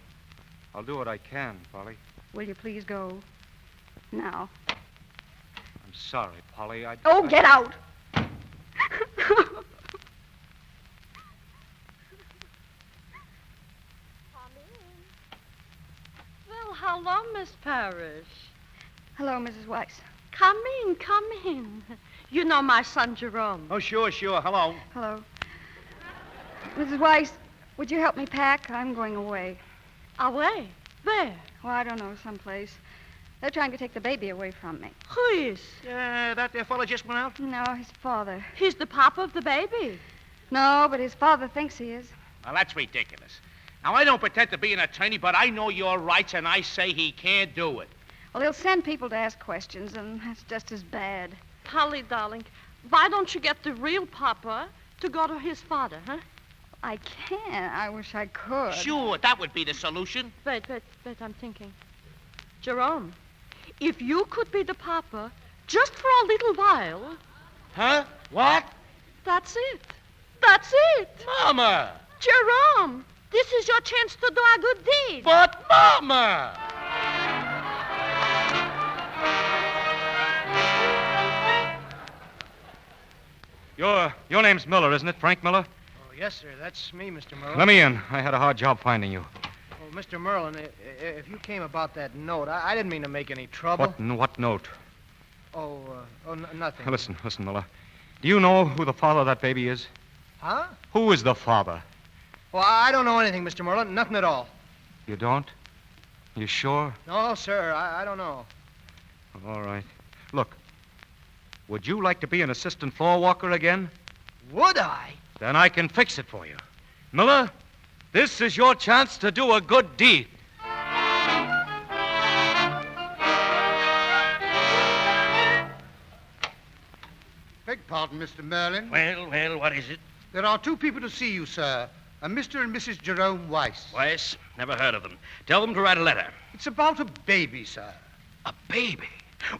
I'll do what I can, Polly. Will you please go now? I'm sorry, Polly. Get out! Well, hello, Miss Parrish. Hello, Mrs. Weiss. Come in. You know my son, Jerome. Oh, sure. Hello. Hello. Mrs. Weiss, would you help me pack? I'm going away. Away? Where? Well, I don't know, someplace. They're trying to take the baby away from me. Who is? That there fella just went out? No, his father. He's the papa of the baby. No, but his father thinks he is. Well, that's ridiculous. Now, I don't pretend to be an attorney, but I know your rights, and I say he can't do it. Well, he'll send people to ask questions, and that's just as bad. Polly, darling, why don't you get the real papa to go to his father, huh? I can't. I wish I could. Sure, that would be the solution. Wait, I'm thinking. Jerome, if you could be the papa just for a little while... Huh? What? That's it. Mama! Jerome, this is your chance to do a good deed. But, Mama! Your name's Miller, isn't it? Frank Miller? Oh, yes, sir. That's me, Mr. Merlin. Let me in. I had a hard job finding you. Oh, Mr. Merlin, if you came about that note, I didn't mean to make any trouble. What note? Nothing. Listen, Miller. Do you know who the father of that baby is? Huh? Who is the father? Well, I don't know anything, Mr. Merlin. Nothing at all. You don't? You sure? No, sir. I don't know. All right. Look, would you like to be an assistant floor walker again? Would I? Then I can fix it for you. Miller, this is your chance to do a good deed. Beg pardon, Mr. Merlin. Well, what is it? There are two people to see you, sir. A Mr. and Mrs. Jerome Weiss. Weiss? Never heard of them. Tell them to write a letter. It's about a baby, sir. A baby?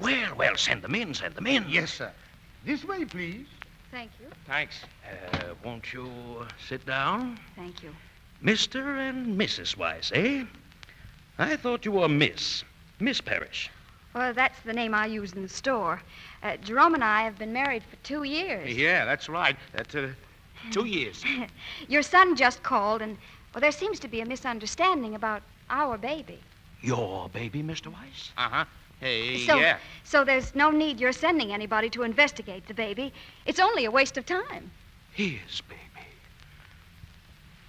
Well, send them in. Yes, sir. This way, please. Thank you. Thanks. Won't you sit down? Thank you. Mr. and Mrs. Weiss, eh? I thought you were Miss Parrish. Well, that's the name I use in the store. Jerome and I have been married for 2 years. Yeah, that's right. That's 2 years. Your son just called, and, well, there seems to be a misunderstanding about our baby. Your baby, Mr. Weiss? Uh-huh. Hey, So, yeah. so there's no need you're sending anybody to investigate the baby. It's only a waste of time. His baby.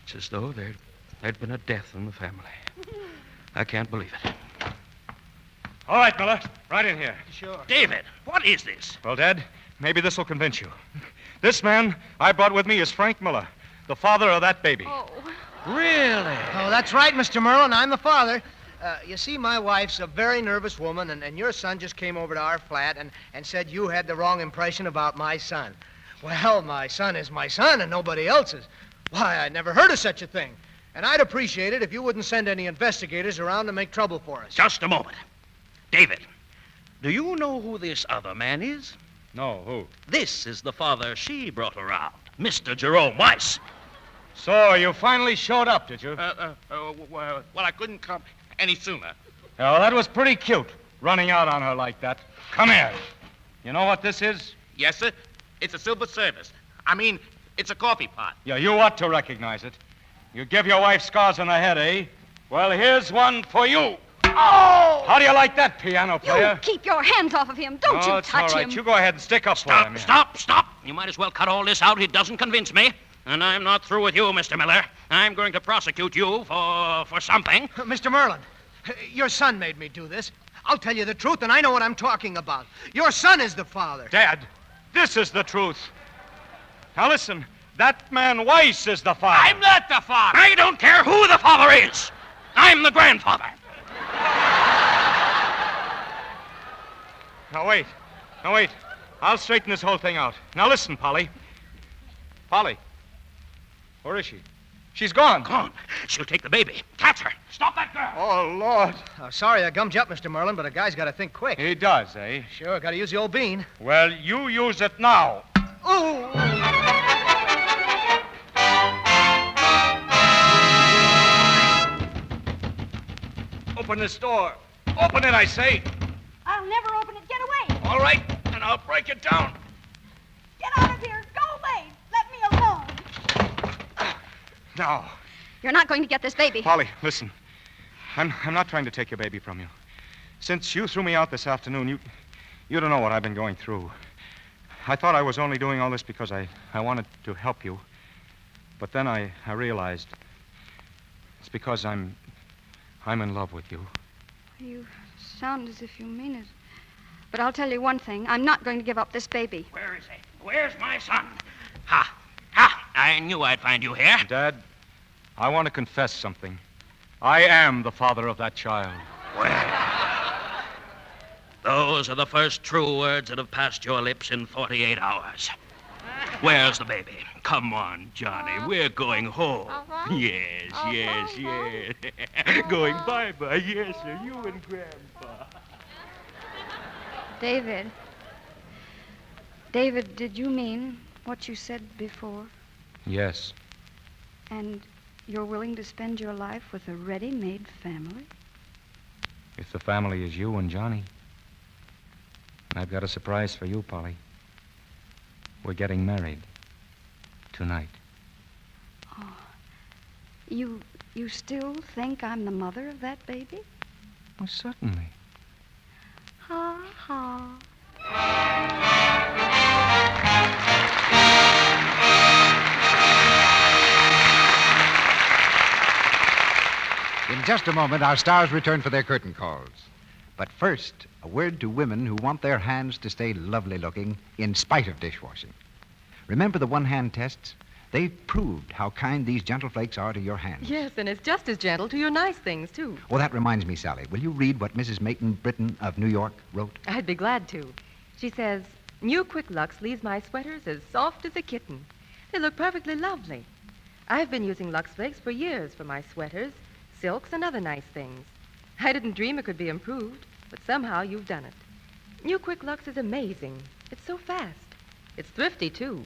It's as though there'd been a death in the family. I can't believe it. All right, Miller. Right in here. Sure. David, what is this? Well, Dad, maybe this will convince you. This man I brought with me is Frank Miller, the father of that baby. Oh. Really? Oh, that's right, Mr. Merlin. I'm the father. You see, my wife's a very nervous woman, and your son just came over to our flat and said you had the wrong impression about my son. Well, my son is my son and nobody else's. Why, I never heard of such a thing. And I'd appreciate it if you wouldn't send any investigators around to make trouble for us. Just a moment. David, do you know who this other man is? No, who? This is the father she brought around, Mr. Jerome Weiss. So you finally showed up, did you? Well, I couldn't come any sooner. Oh, that was pretty cute, running out on her like that. Come here. You know what this is? Yes, sir. It's a silver service. I mean, it's a coffee pot. Yeah, you ought to recognize it. You give your wife scars on the head, eh? Well, here's one for you. Oh! How do you like that, piano player? You keep your hands off of him. Don't you it's touch all right. him. You go ahead and stick up for him. Stop. You might as well cut all this out. It doesn't convince me. And I'm not through with you, Mr. Miller. I'm going to prosecute you for something. Mr. Merlin, your son made me do this. I'll tell you the truth, and I know what I'm talking about. Your son is the father. Dad, this is the truth. Now listen, that man Weiss is the father. I'm not the father. I don't care who the father is. I'm the grandfather. Now wait. I'll straighten this whole thing out. Now listen, Polly. Polly, where is she? She's gone. Gone. She'll take the baby. Catch her. Stop that girl. Oh, Lord. Sorry I gummed you up, Mr. Merlin, but a guy's got to think quick. He does, eh? Sure, got to use the old bean. Well, you use it now. Oh! Open this door. Open it, I say. I'll never open it. Get away. All right, and I'll break it down. Get out of here. Go away. Let me alone. Now, You're not going to get this baby. Polly, listen. I'm not trying to take your baby from you. Since you threw me out this afternoon, you don't know what I've been going through. I thought I was only doing all this because I wanted to help you. But then I realized it's because I'm in love with you. You sound as if you mean it. But I'll tell you one thing. I'm not going to give up this baby. Where is he? Where's my son? Ha! I knew I'd find you here. Dad, I want to confess something. I am the father of that child. Well, those are the first true words that have passed your lips in 48 hours. Where's the baby? Come on, Johnny. We're going home. Yes. Going bye-bye. Yes, sir. You and Grandpa. David, did you mean what you said before? Yes. And you're willing to spend your life with a ready-made family? If the family is you and Johnny. And I've got a surprise for you, Polly. We're getting married. Tonight. Oh. You still think I'm the mother of that baby? Oh, certainly. Ha ha. In just a moment, our stars return for their curtain calls. But first, a word to women who want their hands to stay lovely looking in spite of dishwashing. Remember the one-hand tests? They've proved how kind these gentle flakes are to your hands. Yes, and it's just as gentle to your nice things, too. Oh, that reminds me, Sally. Will you read what Mrs. Mayton Britton of New York wrote? I'd be glad to. She says, New Quick Lux leaves my sweaters as soft as a kitten. They look perfectly lovely. I've been using Lux Flakes for years for my sweaters, silks, and other nice things. I didn't dream it could be improved, but somehow you've done it. New Quick Lux is amazing. It's so fast. It's thrifty, too.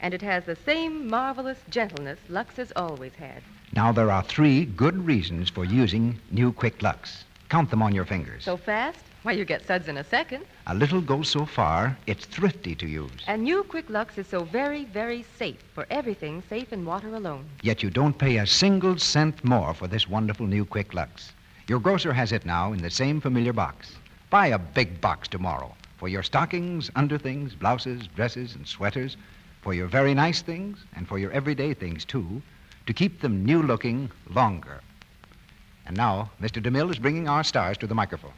And it has the same marvelous gentleness Lux has always had. Now, there are 3 good reasons for using new Quick Lux. Count them on your fingers. So fast? Why, you get suds in a second. A little goes so far, it's thrifty to use. And new Quick Lux is so very, very safe for everything safe in water alone. Yet you don't pay a single cent more for this wonderful new Quick Lux. Your grocer has it now in the same familiar box. Buy a big box tomorrow for your stockings, underthings, blouses, dresses, and sweaters, for your very nice things and for your everyday things, too, to keep them new-looking longer. And now, Mr. DeMille is bringing our stars to the microphone.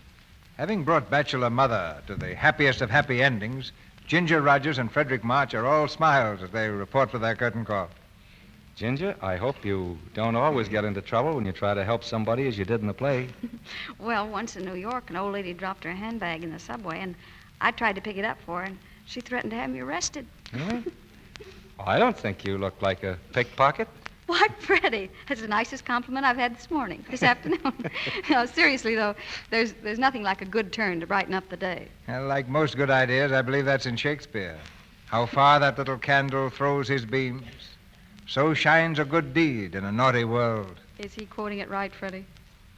Having brought Bachelor Mother to the happiest of happy endings, Ginger Rogers and Fredric March are all smiles as they report for their curtain call. Ginger, I hope you don't always get into trouble when you try to help somebody as you did in the play. Well, once in New York, an old lady dropped her handbag in the subway, and I tried to pick it up for her, and she threatened to have me arrested. Well, I don't think you look like a pickpocket. Why, Freddie, that's the nicest compliment I've had this afternoon. No, seriously, though, there's nothing like a good turn to brighten up the day. Well, like most good ideas, I believe that's in Shakespeare. How far that little candle throws his beams, so shines a good deed in a naughty world. Is he quoting it right, Freddie?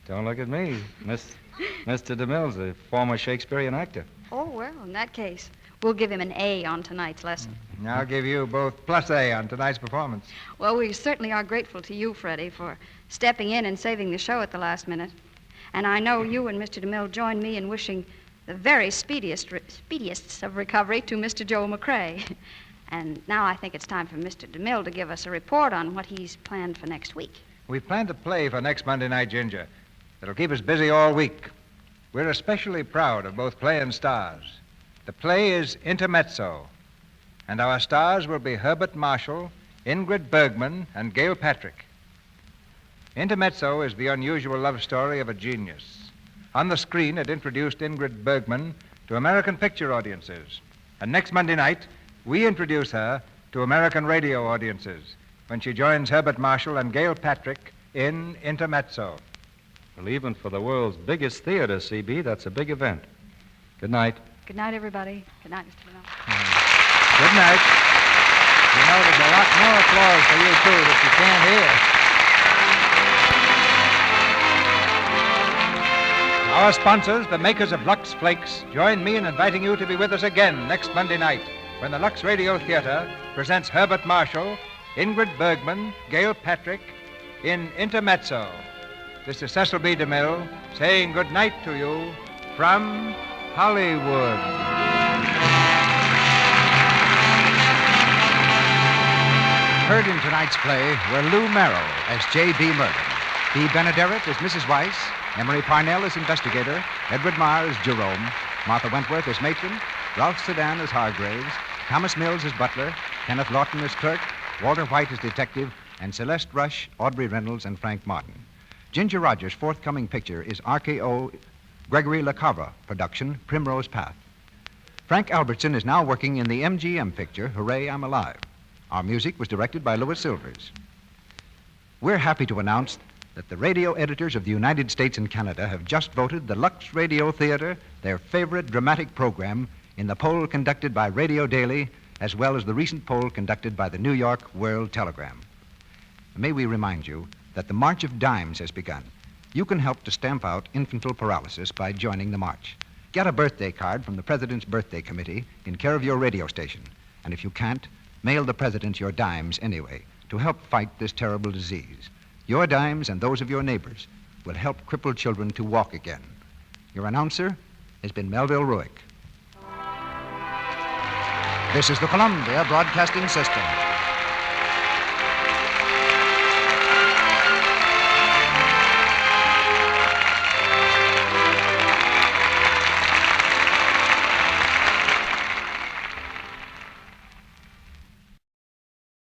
Don't look at me. Mr. DeMille's a former Shakespearean actor. Oh, well, in that case, we'll give him an A on tonight's lesson. I'll give you both plus A on tonight's performance. Well, we certainly are grateful to you, Freddie, for stepping in and saving the show at the last minute. And I know you and Mr. DeMille join me in wishing the very speediest of recovery to Mr. Joe McCrae. And now I think it's time for Mr. DeMille to give us a report on what he's planned for next week. We've planned a play for next Monday night, Ginger. It'll keep us busy all week. We're especially proud of both play and stars. The play is Intermezzo, and our stars will be Herbert Marshall, Ingrid Bergman, and Gail Patrick. Intermezzo is the unusual love story of a genius. On the screen, it introduced Ingrid Bergman to American picture audiences. And next Monday night, we introduce her to American radio audiences when she joins Herbert Marshall and Gail Patrick in Intermezzo. Well, even for the world's biggest theater, CB, that's a big event. Good night. Good night, everybody. Good night, Mr. DeMille. Good night. You know, there's a lot more applause for you, too, that you can't hear. Our sponsors, the makers of Lux Flakes, join me in inviting you to be with us again next Monday night when the Lux Radio Theatre presents Herbert Marshall, Ingrid Bergman, Gail Patrick in Intermezzo. This is Cecil B. DeMille saying good night to you from Hollywood. Heard in tonight's play were Lou Merrill as J.B. Merlin, Bea Benaderet as Mrs. Weiss, Emery Parnell as investigator, Edward Marr as Jerome, Martha Wentworth as matron, Ralph Sedan as Hargraves, Thomas Mills as butler, Kenneth Lawton as clerk, Walter White as detective, and Celeste Rush, Audrey Reynolds, and Frank Martin. Ginger Rogers' forthcoming picture is RKO Gregory LaCava production, Primrose Path. Frank Albertson is now working in the MGM picture, Hooray, I'm Alive. Our music was directed by Louis Silvers. We're happy to announce that the radio editors of the United States and Canada have just voted the Lux Radio Theatre their favorite dramatic program in the poll conducted by Radio Daily, as well as the recent poll conducted by the New York World Telegram. May we remind you that the March of Dimes has begun. You can help to stamp out infantile paralysis by joining the march. Get a birthday card from the President's Birthday Committee in care of your radio station. And if you can't, mail the President your dimes anyway to help fight this terrible disease. Your dimes and those of your neighbors will help crippled children to walk again. Your announcer has been Melville Ruick. This is the Columbia Broadcasting System.